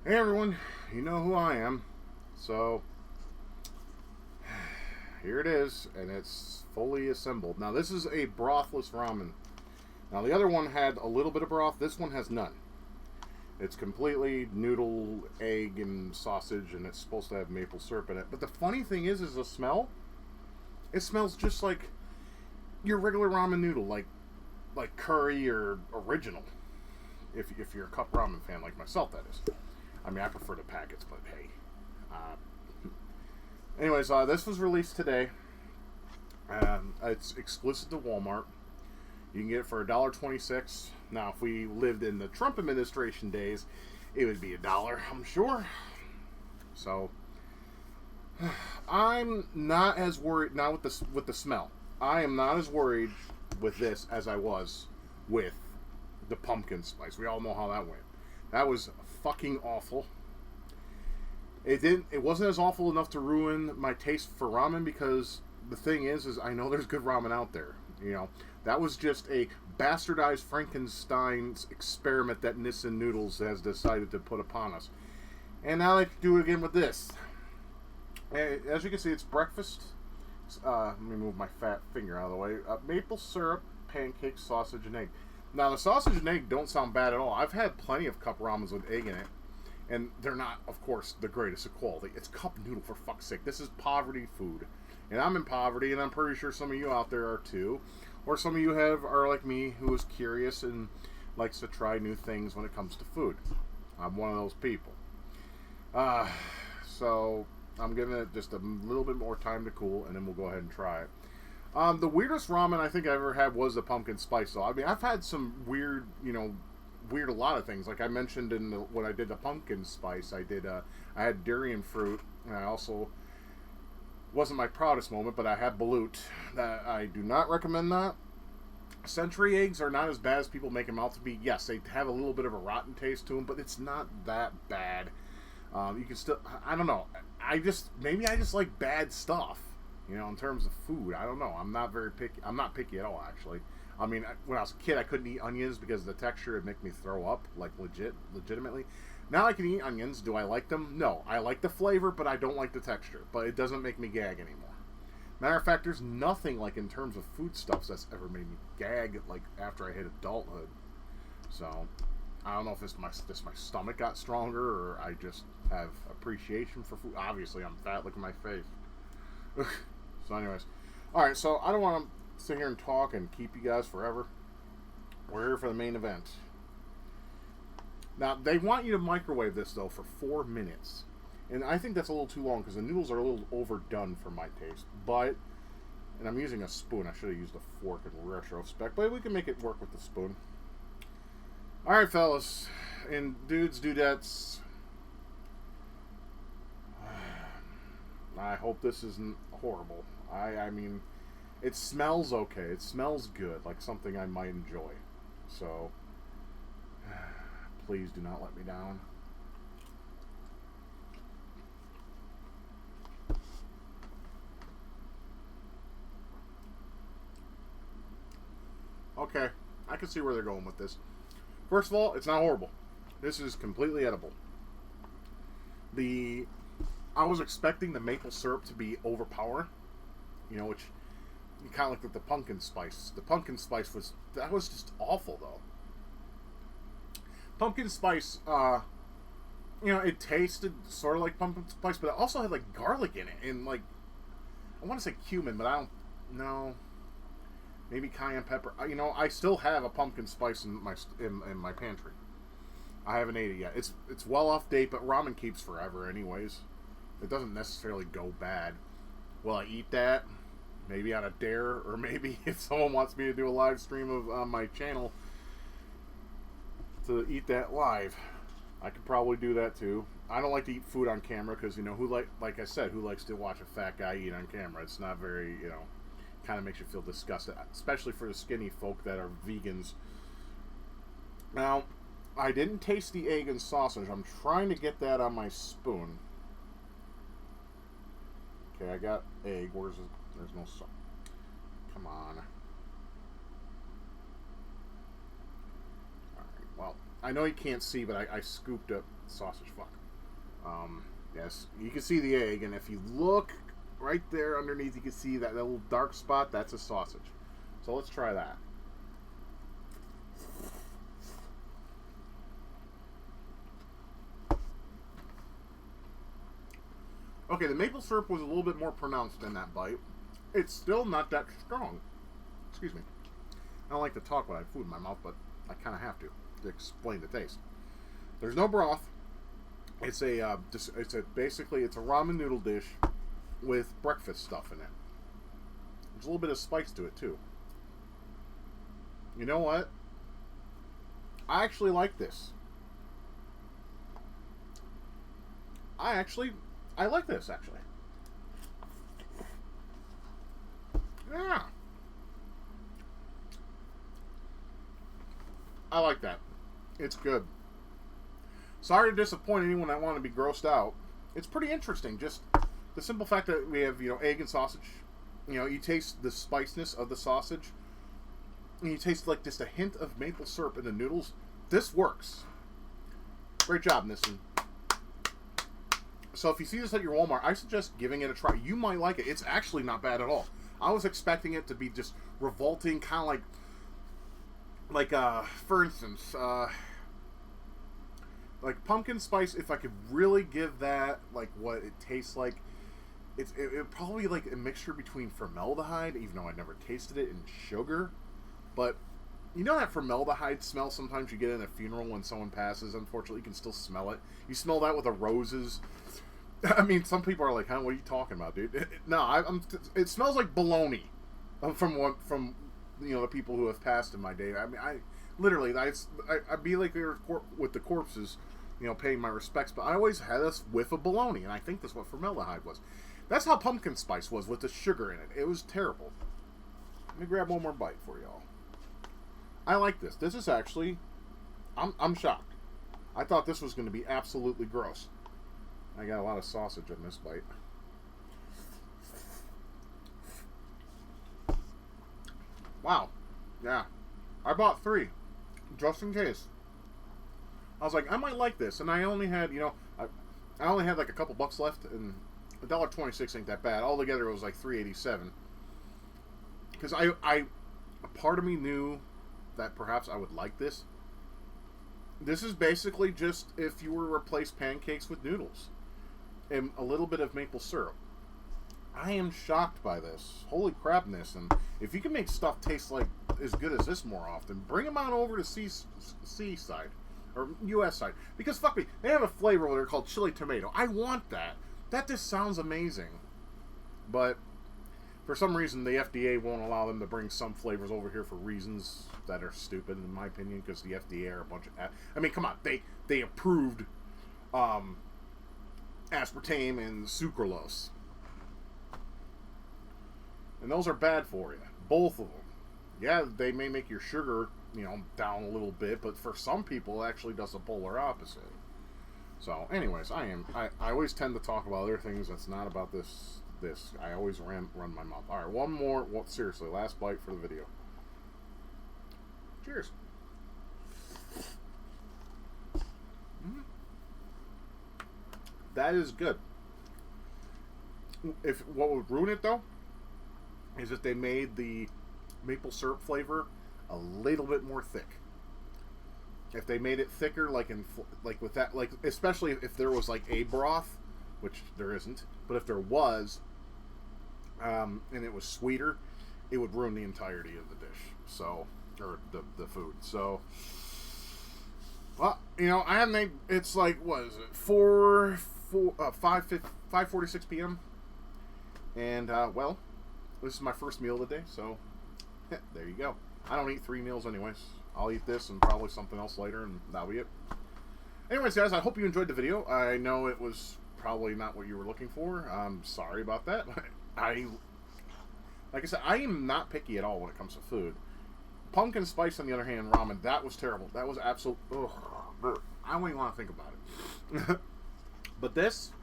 Hey everyone, you know who I am. So, here it is, and it's fully assembled. Now, this is a brothless ramen. Now, the other one had a little bit of broth, this one has none. It's completely noodle, egg, and sausage, and it's supposed to have maple syrup in it. But the funny thing is the smell. It smells just like your regular ramen noodle, like curry or original. If you're a cup ramen fan like myself, that is. I mean, I prefer the packets, but hey. Anyways, this was released today. It's exclusive to Walmart. You can get it for $1.26. Now, if we lived in the Trump administration days, it would be $1, I'm sure. So, I'm not as worried now with the smell. I am not as worried with this as I was with the pumpkin spice. We all know how that went. That was fucking awful. It wasn't as awful enough to ruin my taste for ramen, because the thing is I know there's good ramen out there. You know, that was just a bastardized Frankenstein's experiment that Nissin Noodles has decided to put upon us. And now they do it again with this. As you can see, it's breakfast. Let me move my fat finger out of the way. Maple syrup, pancakes, sausage, and egg. Now, the sausage and egg don't sound bad at all. I've had plenty of cup ramens with egg in it, and they're not, of course, the greatest of quality. It's cup noodle, for fuck's sake. This is poverty food. And I'm in poverty, and I'm pretty sure some of you out there are too. Or some of you are like me, who is curious and likes to try new things when it comes to food. I'm one of those people. So I'm giving it just a little bit more time to cool, and then we'll go ahead and try it. The weirdest ramen I think I ever had was the pumpkin spice, though. I mean, I've had some weird a lot of things. Like I mentioned when I did the pumpkin spice, I had durian fruit, and I also wasn't my proudest moment, but I had balut. That I do not recommend that. Century eggs are not as bad as people make them out to be. Yes, they have a little bit of a rotten taste to them, but it's not that bad. You can still, I don't know. Maybe I just like bad stuff. In terms of food, I don't know. I'm not very picky. I'm not picky at all, actually. I mean, when I was a kid, I couldn't eat onions because of the texture would make me throw up, like legitimately. Now I can eat onions. Do I like them? No. I like the flavor, but I don't like the texture. But it doesn't make me gag anymore. Matter of fact, there's nothing like in terms of foodstuffs that's ever made me gag like after I hit adulthood. So I don't know if my stomach got stronger, or I just have appreciation for food. Obviously, I'm fat. Look at my face. So anyways, alright, so I don't want to sit here and talk and keep you guys forever. We're here for the main event. Now, they want you to microwave this, though, for 4 minutes. And I think that's a little too long, because the noodles are a little overdone for my taste. But, and I'm using a spoon. I should have used a fork in retrospect, but we can make it work with the spoon. Alright, fellas, and dudes, dudettes, I hope this isn't horrible. I mean, it smells okay. It smells good, like something I might enjoy. So, please do not let me down. Okay, I can see where they're going with this. First of all, it's not horrible. This is completely edible. I was expecting the maple syrup to be overpowering, which you kind of looked at the pumpkin spice. The pumpkin spice was just awful, though. Pumpkin spice, it tasted sort of like pumpkin spice, but it also had like garlic in it, and like I want to say cumin, but I don't know. Maybe cayenne pepper. I still have a pumpkin spice in my pantry. I haven't ate it yet. It's well off date, but ramen keeps forever, anyways. It doesn't necessarily go bad. Will I eat that? Maybe on a dare, or maybe if someone wants me to do a live stream of my channel to eat that live, I could probably do that too. I don't like to eat food on camera because like I said, who likes to watch a fat guy eat on camera? It's not very, kind of makes you feel disgusted, especially for the skinny folk that are vegans. Now, I didn't taste the egg and sausage. I'm trying to get that on my spoon. Okay, I got egg. Where's it? There's no sauce. Come on. Alright, well, I know you can't see, but I scooped up sausage. Fuck. Yes, you can see the egg, and if you look right there underneath, you can see that little dark spot. That's a sausage. So let's try that. Okay, the maple syrup was a little bit more pronounced in that bite. It's still not that strong. Excuse me. I don't like to talk when I have food in my mouth, but I kind of have to explain the taste. There's no broth. It's basically it's a ramen noodle dish with breakfast stuff in it. There's a little bit of spice to it too. You know what? I actually like this. I like this actually. Yeah. I like that. It's good. Sorry to disappoint anyone that wanted to be grossed out. It's pretty interesting. Just the simple fact that we have, egg and sausage. You taste the spiciness of the sausage. And you taste like just a hint of maple syrup in the noodles. This works. Great job, Nissin. So if you see this at your Walmart, I suggest giving it a try. You might like it. It's actually not bad at all. I was expecting it to be just revolting, kind of like for instance, like pumpkin spice. If I could really give that like what it tastes like, it probably like a mixture between formaldehyde, even though I never tasted it, and sugar. But you know that formaldehyde smell sometimes you get in a funeral when someone passes. Unfortunately, you can still smell it. You smell that with the roses. I mean, some people are like, "Huh, what are you talking about, dude?" No, it smells like bologna from the people who have passed in my day. I mean, I'd be like there with the corpses, paying my respects. But I always had this whiff of bologna, and I think that's what formaldehyde was. That's how pumpkin spice was with the sugar in it. It was terrible. Let me grab one more bite for y'all. I like this. This is actually, I'm shocked. I thought this was going to be absolutely gross. I got a lot of sausage in this bite. Wow. Yeah. I bought 3. Just in case. I was like, I might like this. And I only had, I only had like a couple bucks left. And $1.26 ain't that bad. Altogether it was like $3.87. Because a part of me knew that perhaps I would like this. This is basically just if you were to replace pancakes with noodles. And a little bit of maple syrup. I am shocked by this. Holy crapness. And if you can make stuff taste like as good as this more often, bring them on over to C side. Or US side. Because fuck me, they have a flavor over there called chili tomato. I want that. That just sounds amazing. But for some reason the FDA won't allow them to bring some flavors over here for reasons that are stupid in my opinion. Because the FDA are a bunch of... I mean, come on. They approved... aspartame and sucralose. And those are bad for you. Both of them. Yeah, they may make your sugar, down a little bit, but for some people it actually does the polar opposite. So, anyways, I always tend to talk about other things that's not about this. I always run my mouth. Alright, one more. Well, seriously, last bite for the video. Cheers. That is good. What would ruin it though is if they made the maple syrup flavor a little bit more thick. If they made it thicker, with that, especially if there was like a broth, which there isn't, but if there was, and it was sweeter, it would ruin the entirety of the dish. So, or the food. So. Well, I haven't made. It's like, what is it? 5:46 p.m. And well, this is my first meal of the day, so there you go. I don't eat 3 meals anyways. I'll eat this and probably something else later, and that'll be it. Anyways, guys, I hope you enjoyed the video. I know it was probably not what you were looking for. I'm sorry about that. Like I said, I am not picky at all when it comes to food. Pumpkin spice, on the other hand, ramen, that was terrible. That was absolute. Ugh, I don't even want to think about it. But this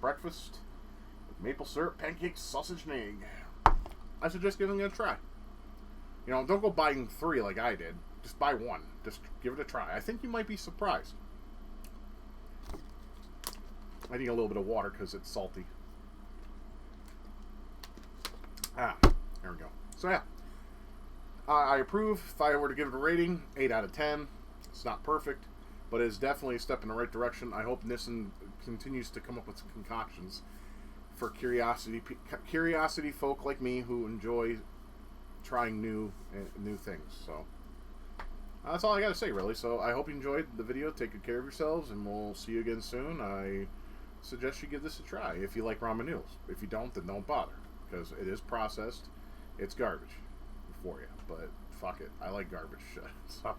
breakfast with maple syrup, pancakes, sausage, and egg. I suggest giving it a try. Don't go buying 3 like I did. Just buy 1. Just give it a try. I think you might be surprised. I need a little bit of water because it's salty. There we go. So yeah, I approve. If I were to give it a rating, 8 out of 10. It's not perfect, but it's definitely a step in the right direction. I hope Nissin continues to come up with some concoctions for curiosity folk like me who enjoy trying new things. So that's all I got to say, really. So I hope you enjoyed the video. Take good care of yourselves, and we'll see you again soon. I suggest you give this a try if you like ramen noodles. If you don't, then don't bother, because it is processed. It's garbage for you, but fuck it. I like garbage shit. So,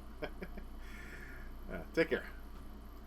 take care.